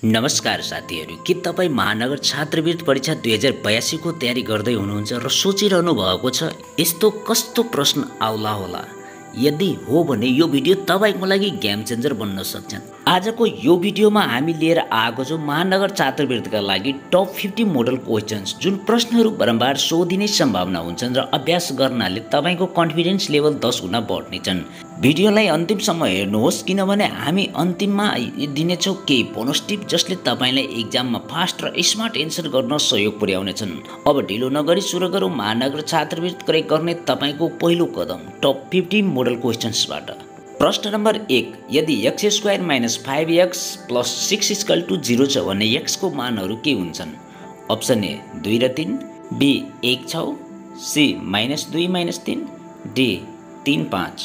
नमस्कार साथीहरू, के तपाईँ महानगर छात्रवृत्ति परीक्षा 2082 को तयारी गर्दै हुनुहुन्छ र सोचिरहनु भएको छ यस्तो कस्तो प्रश्न आउला होला? यदि हो भने यो भिडियो तपाईँको लागि गेम चेन्जर बन्न सक्छ। आजको यो भिडियोमा हामी लिएर आएको छौँ महानगर छात्रवृत्तिका लागि टप 50 मोडल क्वेशन्स, जुन प्रश्नहरू बारम्बार सोधिने सम्भावना हुन्छन् र अभ्यास गर्नाले तपाईँको कन्फिडेन्स लेभल 10 गुणा बढ्नेछन्। भिडियोलाई अन्तिमसम्म हेर्नुहोस्, किनभने हामी अन्तिममा दिनेछौँ केही बोनस टिप जसले तपाईँलाई एक्जाममा फास्ट र स्मार्ट एन्सर गर्न सहयोग पुर्याउनेछन्। अब ढिलो नगरी सुरु गरौँ महानगर छात्रवृत्ति क्र्याक गर्ने तपाईँको पहिलो कदम टप 50 मोडल क्वेशन्सबाट। प्रश्न नम्बर 1, यदि x² - 5x + 6 = 0 छ भने x को मानहरू के हुन्छन्? अप्सन ए 2 र 3, बी 1 6, सी -2 - 3, डी 3 5।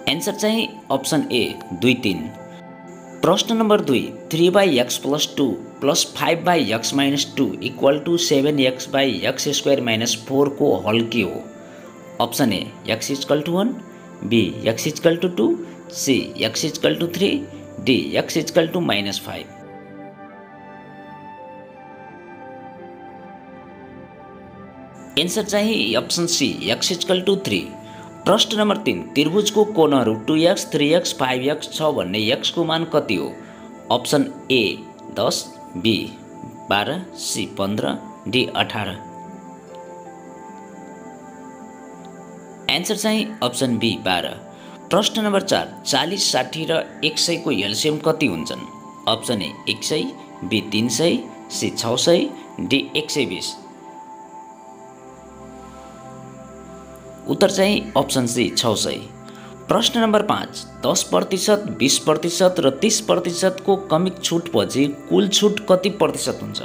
एन्सर चाहिँ अप्सन ए 2 3। प्रश्न नम्बर 2, 3x + 2 + 5x - 2 = 7x/x² - 4 को हल के हो? Option A x = 1, B x = 2, C x = 3, D x = -5। Answer चाहिँ अप्सन सी x = 3। प्रश्न नम्बर 3, त्रिभुजको कोणहरू 2x 3x 5x छ भन्ने x को मान कति हो? Option A 10, B 12, C 15, D 18। Answer चाहिँ अप्सन बी 12। प्रश्न नम्बर 4, 40 60 र 100 को एलसिएम कति हुन्छन्? Option A 100, B 300, C 600, D 120। उत्तर चाहिँ अप्सन सी 600। प्रश्न नम्बर 5, 10%, 20% र 30% को कमिक छुटपछि कुल छुट कति प्रतिशत हुन्छ?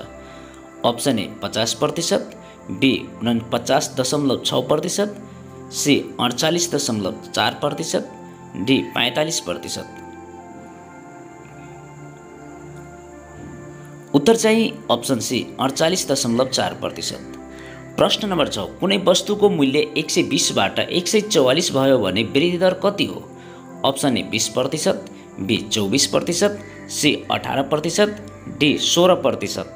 Option A 50%, B 49.6%, C 48.4%, D 45%। उत्तर चाहिँ अप्सन सी 48.4%। प्रश्न नम्बर 6, कुनै वस्तुको मूल्य 120 बाट 144 भयो भने वृद्धि दर कति हो? Option A 20%, B 24%, C 18%, D 16%।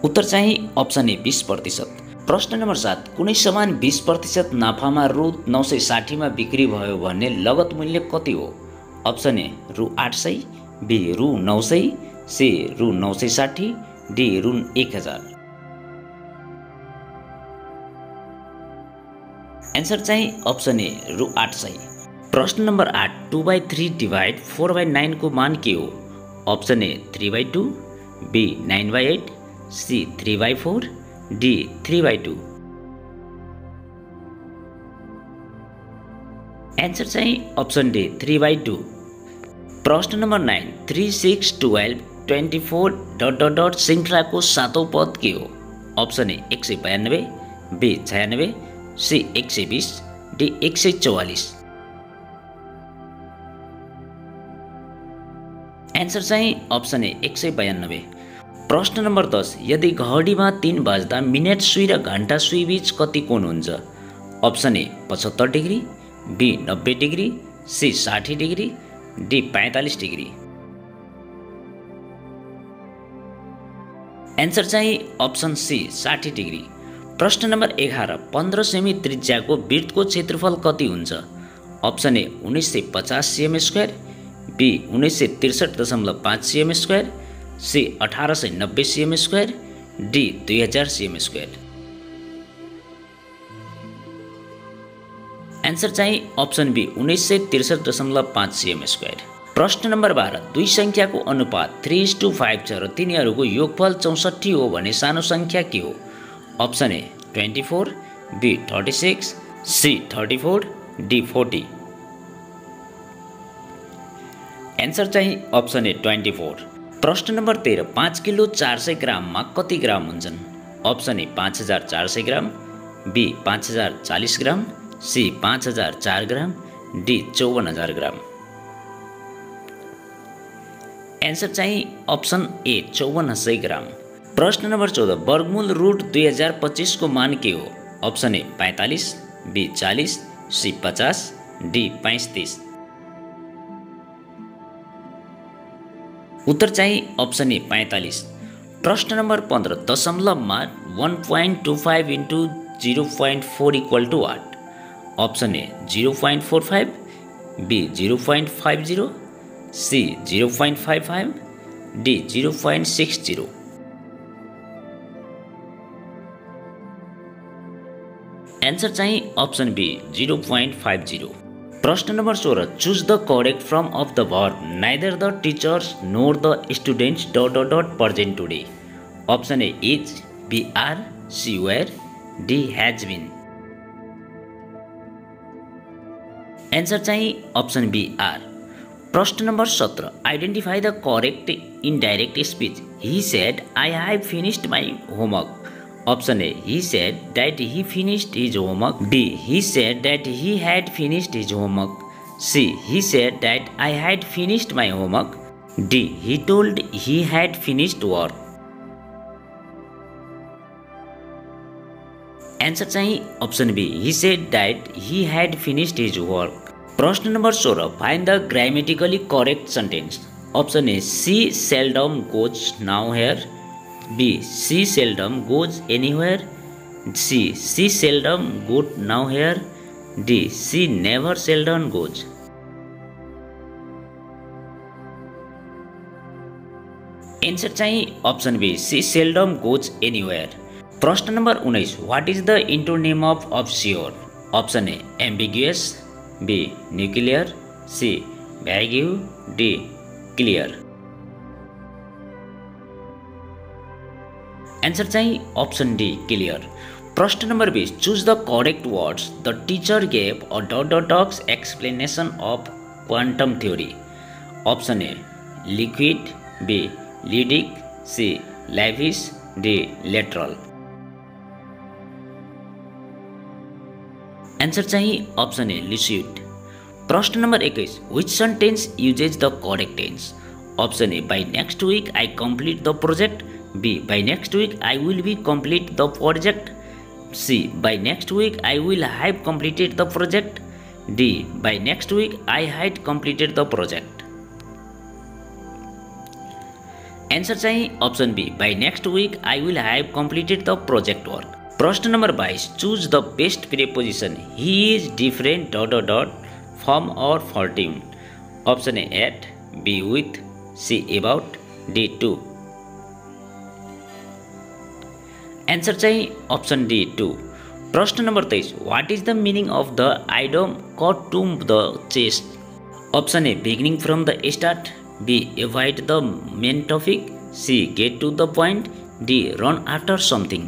उत्तर चाहिँ अप्सन ए 20%। प्रश्न नम्बर 7, कुनै सामान 20% नाफामा रु 960 मा बिक्री भयो भने लगत मूल्य कति हो? अप्सन ए रु 800, बी रु 900, सी रु 960, डी रु 1000। एन्सर चाहिँ अप्सन ए रु 800। प्रश्न नम्बर 8, 2/3 / 4/9 को मान के हो? Option A 3/2, B 9/8, C 3/4, D 3/2। Answer चाहिँ अप्सन डी 3/2। प्रश्न नम्बर 9, 3 6 12 24 ... श्रृङ्खलाको सातौं पद के हो? Option A 192, B 96, C 120, D 144। Answer चाहिँ अप्सन ए 192। प्रश्न नम्बर 10, यदि घडीमा 3 बज्दा मिनेट सुई र घण्टा सुई बीच कति कोण हुन्छ? Option A 75 degree, B 90 degree, C 60 degree, D 45 degree. Answer चाहिँ अप्सन सी 60 डिग्री। प्रश्न नम्बर 11, 15 सेमी त्रिज्याको वृत्तको क्षेत्रफल कति हुन्छ? Option A 1950 cm², B 1963.5 cm², C 1890 cm², D 2000 cm²। Answer चाहिँ अप्सन बी 1963.5 cm²। प्रश्न नम्बर 12, दुई सङ्ख्याको अनुपात 3:5 छ र तिनीहरूको योगफल 64 हो भने सानो सङ्ख्या के हो? Option A 24, B 36, C 34, D 40। Answer चाहिँ अप्सन ए 24। प्रश्न नम्बर 13, 5 किलो 400 ग्राममा कति ग्राम हुन्छन्? Option A 5400 gram, B 5040 gram, C 5004 gram, D 54000 gram. Answer चाहिँ अप्सन ए 5400 ग्राम। प्रश्न नम्बर 14, वर्गमूल रुट 2025 को मान के हो? Option A 45, B 40, C 50, D 35। उत्तर चाहिँ अप्सन ए 45। प्रश्न नम्बर 15 दशमलवमा 1.25 into 0.4 equal to what? Option A 0.45, B 0.50, C 0.55, D 0.60। Answer चाहिँ अप्सन बी 0.50। प्रश्न number 16 choose the correct from of the verb neither the teachers nor the students present today. Option A is, B are, C were, D has been. Answer चाहिँ option be are. प्रश्न number 17 identify the correct indirect speech. He said I have finished my homework. Option A, he said that he finished his homework. B, he said that he had finished his homework. C, he said that I had finished my homework. D, he told he had finished work. Answer चाहिँ option B, he said that he had finished his work. प्रश्न number 16 find the grammatically correct sentence. Option A, she seldom goes nowhere. B, she seldom goes anywhere. C, she seldom goes nowhere. D, she never seldom goes. Answer चाहिँ option B, she seldom goes anywhere. प्रश्न number 19 what is the antonym of obscure? Option A, ambiguous. B, nuclear. C, vague. D, clear. Answer चाहिँ option D clear. प्रश्न number 20 choose the correct words the teacher gave a डॉक्स explanation of quantum theory. Option A liquid, B लिडिक, C lavish, D lateral. Answer चाहिँ option A liquid. प्रश्न number 21 which sentence uses the correct tense. Option A by next week I complete the project. B, by next week I will be complete the project. C, by next week I will have completed the project. D, by next week I had completed the project. Answer चाहिँ option B, by next week I will have completed the project work. प्रश्न number 22 choose the best preposition. He is different from or for him. Option A at, B with, C about, D to. Answer चाहिँ option D 2। प्रश्न number 23 what is the meaning of the idiom cut to the chase. Option A beginning from the start, B avoid the main topic, C get to the point, D run after something.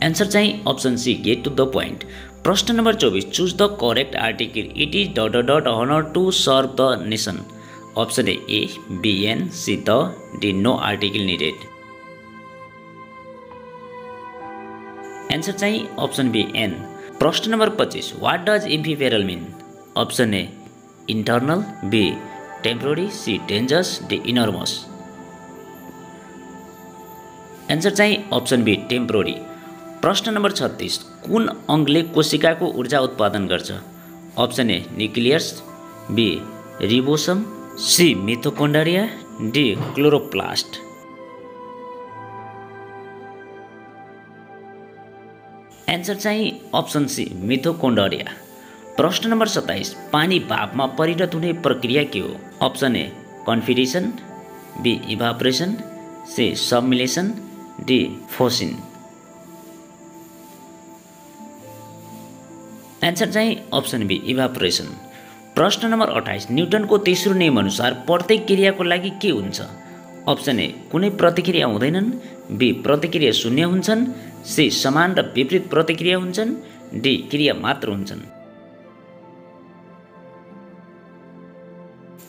Answer चाहिँ option C get to the point. प्रश्न number 24 choose the correct article it is honour to serve the nation. Option A, B, N, C, the, D, no article needed. Answer चाहिँ option B, N. प्रश्न number 25 what does ephemeral mean? Option A, internal, B, temporary, C, dangerous, D, enormous. Answer चाहिँ option B, temporary. प्रश्न number 36 कुन अङ्गले कोशिकाको ऊर्जा उत्पादन गर्छ? Option A, nucleus, B, ribosome, C mitochondria, D chloroplast. Answer चाहिँ अप्सन सी मिथोकॉन्ड्रिया। प्रश्न नम्बर 27 पानी भापमा परिणत हुने प्रक्रिया के हो? Option A condensation, B evaporation, C sublimation, D fusion. Answer चाहिँ अप्सन बी इभापोरेसन। प्रश्न नम्बर 28 न्युटनको तेस्रो नियम अनुसार प्रत्येक क्रियाको लागि के हुन्छ? अप्सन ए कुनै प्रतिक्रिया हुँदैनन्, बी प्रतिक्रिया शून्य हुन्छन्, सी समान र विपरीत प्रतिक्रिया हुन्छन्, डी क्रिया मात्र हुन्छन्।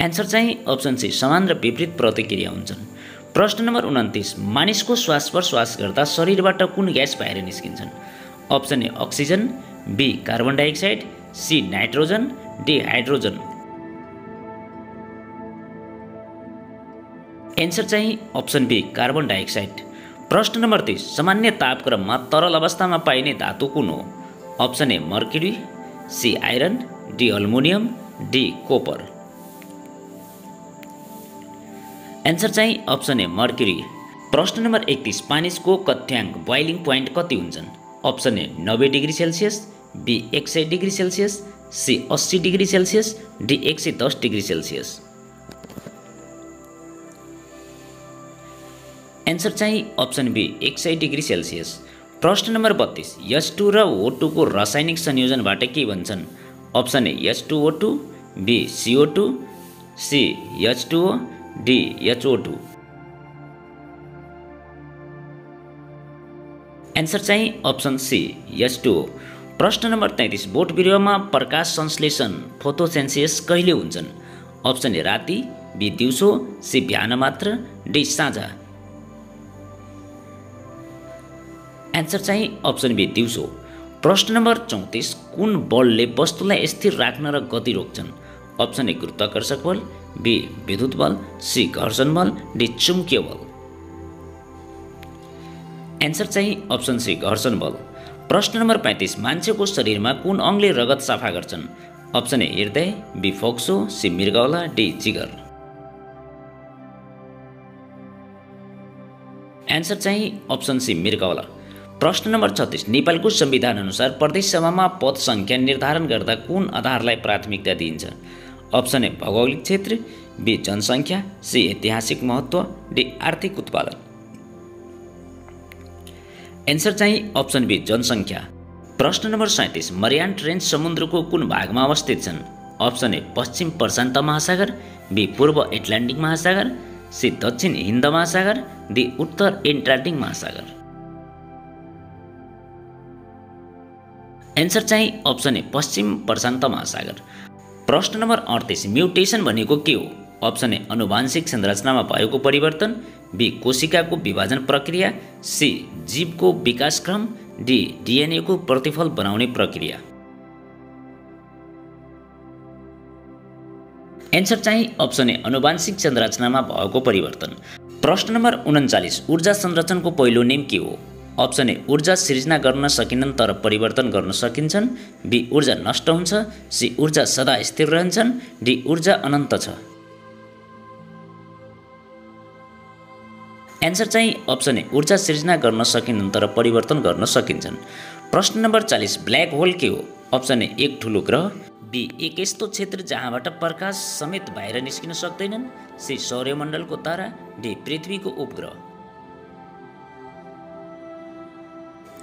एन्सर चाहिँ अप्सन सी समान र विपरीत प्रतिक्रिया हुन्छन्। प्रश्न नम्बर 29 मानिसको श्वास प्रश्वास गर्दा शरीरबाट कुन ग्यास बाहिर निस्किन्छन्? Option A oxygen, B carbon dioxide, C nitrogen, D hydrogen. Answer चाहिँ अप्सन बी कार्बन डाइअक्साइड। प्रश्न नम्बर 30 सामान्य तापक्रममा तरल अवस्थामा पाइने धातु कुन हो? Option A mercury, C iron, D aluminium, D copper. Answer चाहिँ अप्सन ए मर्क्युरी। प्रश्न नम्बर 31 पानीको कथ्याङ्क बोइलिङ पोइन्ट कति हुन्छन्? Option A 90 degree Celsius, B 100 degree Celsius, C 80 degree Celsius, D 110 degree Celsius. Answer चाहिँ अप्सन बी 100 डिग्री सेल्सियस। प्रश्न number 32 H2 र O2 को रासायनिक संयोजनबाट के भन्छन्? Option A H2O2, B CO2, C H2O, D HO2। Answer चाहिँ option C H2O। प्रश्न नम्बर 33 बोट बिरुवामा प्रकाश संश्लेषण फोटोसेन्सिस कहिले हुन्छन्? अप्सन ए राति, बी दिउँसो, सी बिहान मात्र, डी साँझ। एन्सर चाहिँ अप्सन बी दिउँसो। प्रश्न नम्बर 34 कुन बलले वस्तुलाई स्थिर राख्न र गति रोक्छन्? अप्सन ए गुरुत्वाकर्षक बल, बी विद्युत बल, सी घर्षण बल, डी चुम्बकीय बल। एन्सर चाहिँ अप्सन सी घर्षण बल। प्रश्न नम्बर 35 मान्छेको शरीरमा कुन अङ्गले रगत सफा गर्छन्? अप्सन ए हृदय, बी फोक्सो, सी मृगौला, डी जिगर। एन्सर चाहिँ अप्सन सी मृगौला। प्रश्न नम्बर 36 नेपालको संविधान अनुसार प्रदेश सभामा पद सङ्ख्या निर्धारण गर्दा कुन आधारलाई प्राथमिकता दिइन्छ? अप्सन ए भौगोलिक क्षेत्र, बी जनसङ्ख्या, सी ऐतिहासिक महत्त्व, डी आर्थिक उत्पादन। एन्सर चाहिँ अप्सन बी जनसङ्ख्या। प्रश्न नम्बर 37 मरियान ट्रेन्च समुद्रको कुन भागमा अवस्थित छन्? अप्सन ए पश्चिम प्रशान्त महासागर, बी पूर्व एटलान्टिक महासागर, सी दक्षिण हिन्द महासागर, डी उत्तर एन्टार्क्टिक महासागर। एन्सर चाहिँ अप्सन ए पश्चिम प्रशान्त महासागर। प्रश्न नम्बर 38 म्युटेसन भनेको के हो? अप्सन ए आनुवांशिक संरचनामा भएको परिवर्तन, बी कोशिकाको विभाजन प्रक्रिया, सी जीवको विकास क्रम, डी डीएनए को प्रतिफल बनाउने प्रक्रिया। एन्सर चाहिँ अप्सन ए आनुवांशिक संरचनामा भएको परिवर्तन। प्रश्न नम्बर 39 ऊर्जा संरक्षणको पहिलो नियम के हो? अप्सन ए ऊर्जा सृजना गर्न सकिनन् तर परिवर्तन गर्न सकिन्छन्, बी ऊर्जा नष्ट हुन्छ, सी ऊर्जा सदा स्थिर रहन्छन्, डी ऊर्जा अनन्त छ। एन्सर चाहिँ अप्सन ए ऊर्जा सृजना गर्न सकिनन् तर परिवर्तन गर्न सकिन्छन्। प्रश्न नम्बर 40 ब्ल्याक होल के हो? अप्सन ए एक ठुलो ग्रह, बी एक यस्तो क्षेत्र जहाँबाट प्रकाश समेत बाहिर निस्किन सक्दैनन्, सी सौर्यमण्डलको तारा, डी पृथ्वीको उपग्रह।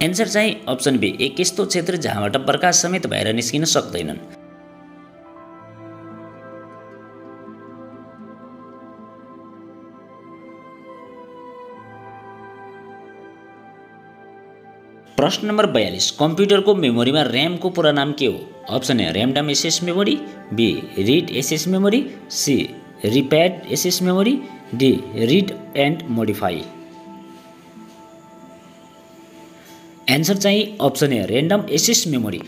एन्सर चाहिँ अप्सन बी एक यस्तो क्षेत्र जहाँबाट प्रकाश समेत बाहिर निस्किन सक्दैनन्। प्रश्न नम्बर 42 कम्प्युटरको मेमोरीमा ऱ्यामको पुरा नाम के हो? Option A random access memory, B read access memory, C rapid access memory, D read and modify. Answer चाहिँ option A random access memory.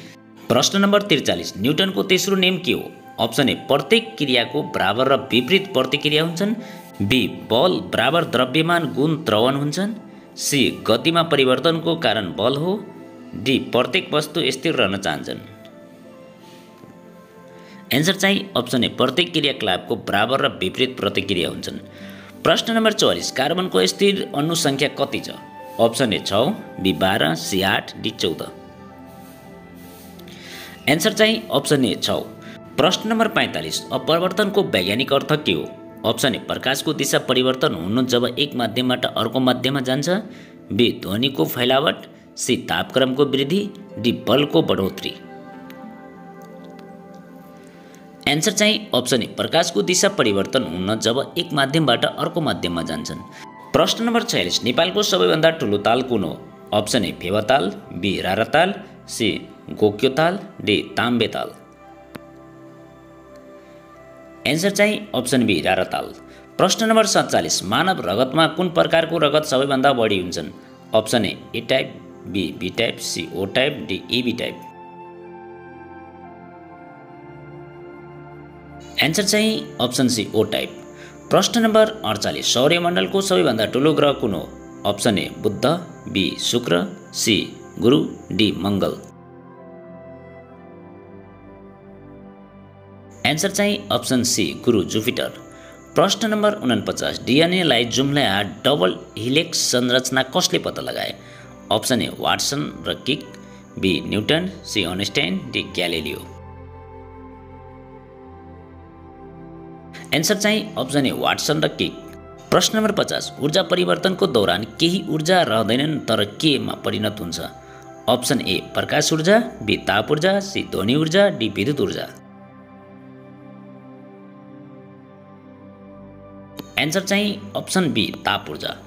प्रश्न नम्बर 43 न्युटनको तेस्रो नियम के हो? अप्सन ए प्रत्येक क्रियाको बराबर र विपरीत प्रतिक्रिया हुन्छन्, बी बल बराबर द्रव्यमान गुण त्वरण हुन्छन्, सी गतिमा परिवर्तनको कारण बल हो, डी प्रत्येक वस्तु स्थिर रहन चाहन्छन्। एन्सर चाहिँ अप्सन ए प्रत्येक क्रियाकलापको बराबर र विपरीत प्रतिक्रिया हुन्छन्। प्रश्न नम्बर 44 कार्बनको स्थिर अणु सङ्ख्या कति छ? Option A 6, B 12, C 8, D 14। Answer चाहिँ अप्सन ए 6। प्रश्न नम्बर 45 अपरिवर्तनको वैज्ञानिक अर्थ के हो? अप्सन ए प्रकाशको दिशा परिवर्तन हुनु जब एक माध्यमबाट अर्को माध्यममा जान्छ, बी ध्वनिको फैलावट, सी तापक्रमको वृद्धि, डी बलको बढोत्तरी। एन्सर चाहिँ अप्सन ए प्रकाशको दिशा परिवर्तन हुन जब एक माध्यमबाट अर्को माध्यममा जान्छन्। प्रश्न नम्बर 46 नेपालको सबैभन्दा ठुलो ताल कुन हो? Option A Phewatal, B Raratal, C Gokyotal, D Tambetal. Answer चाहिँ अप्सन बी राराताल। प्रश्न नम्बर 47 मानव रगतमा कुन प्रकारको रगत सबैभन्दा बढी हुन्छन्? Option A type, B B type, C O type, D AB type. Answer चाहिँ अप्सन सी ओ टाइप। प्रश्न नम्बर 48 सौर्यमण्डलको सबैभन्दा ठुलो ग्रह कुन हो? अप्सन ए बुध, बी शुक्र, सी गुरु, डी मङ्गल। एन्सर चाहिँ अप्सन सी गुरु जुपिटर। प्रश्न नम्बर 49, डिएनएलाई जुम्ल्याहा डबल हिलेक्स संरचना कसले पत्ता लगाए? अप्सन ए वाटसन र किक, B Newton, C Einstein, D Galileo. Answer चाहिँ अप्सन ए वाटसन र किक। प्रश्न नम्बर 50, ऊर्जा परिवर्तनको दौरान केही ऊर्जा रहँदैनन् तर केमा परिणत हुन्छ? अप्सन ए प्रकाश ऊर्जा, बी ताप ऊर्जा, सी ध्वनि ऊर्जा, डी विद्युत ऊर्जा। एन्सर चाहिँ अप्सन बी ताप ऊर्जा।